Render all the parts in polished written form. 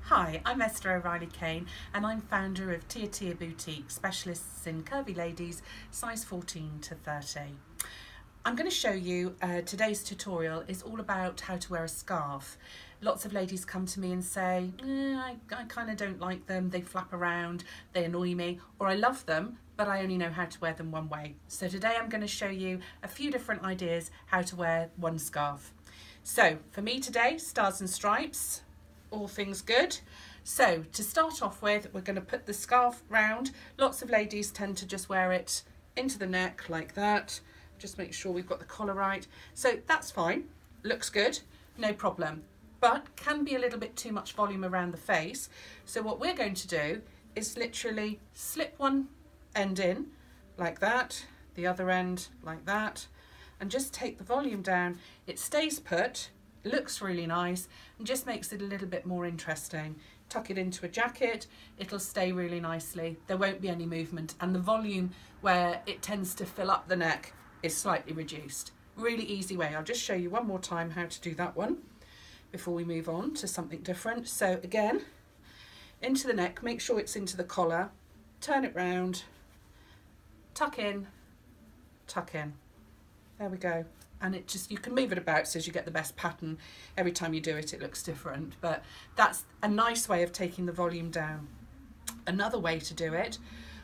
Hi, I'm Esther O'Reilly Kane and I'm founder of Tia Tia Boutique, specialists in curvy ladies, size 14 to 30. I'm going to show you, today's tutorial is all about how to wear a scarf. Lots of ladies come to me and say, I kind of don't like them, they flap around, they annoy me, or I love them, but I only know how to wear them one way. So today I'm going to show you a few different ideas how to wear one scarf. So for me today, stars and stripes, all things good. So to start off with, we're going to put the scarf round. Lots of ladies tend to just wear it into the neck like that. Just make sure we've got the collar right. So that's fine, looks good, no problem. But can be a little bit too much volume around the face. So what we're going to do is literally slip one end in like that, the other end like that, and just take the volume down. It stays put, looks really nice, and just makes it a little bit more interesting. Tuck it into a jacket, it'll stay really nicely. There won't be any movement, and the volume where it tends to fill up the neck is slightly reduced. Really easy way. I'll just show you one more time how to do that one before we move on to something different. So again, into the neck, make sure it's into the collar, turn it round, tuck in, tuck in. There we go. And it just, you can move it about so as you get the best pattern. Every time you do it, it looks different, but that's a nice way of taking the volume down. Another way to do it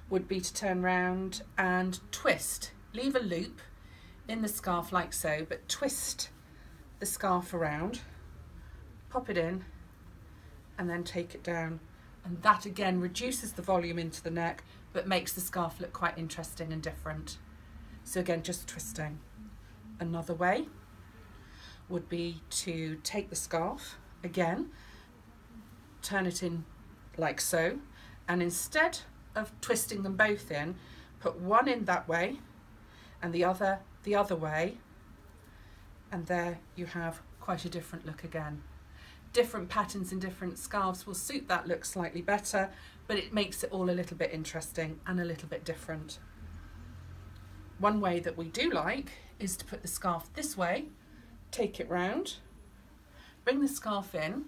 would be to turn round and twist. Leave a loop in the scarf like so, but twist the scarf around, pop it in, and then take it down. And that again reduces the volume into the neck, but makes the scarf look quite interesting and different. So again, just twisting. Another way would be to take the scarf again, turn it in like so, and instead of twisting them both in, put one in that way and the other way, and there you have quite a different look again. Different patterns and different scarves will suit that look slightly better, but it makes it all a little bit interesting and a little bit different. One way that we do like is to put the scarf this way, take it round, bring the scarf in,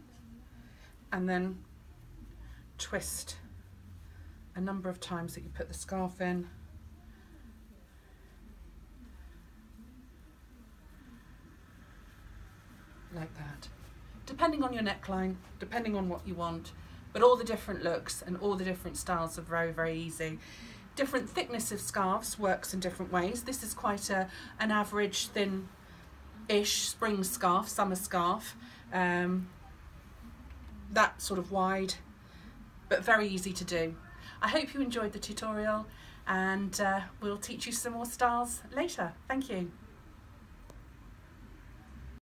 and then twist a number of times that you put the scarf in. Like that. Depending on your neckline, depending on what you want, but all the different looks and all the different styles are very, very easy. Different thickness of scarves works in different ways. This is quite an average thin-ish spring scarf, summer scarf. That sort of wide, but very easy to do. I hope you enjoyed the tutorial, and we'll teach you some more styles later. Thank you.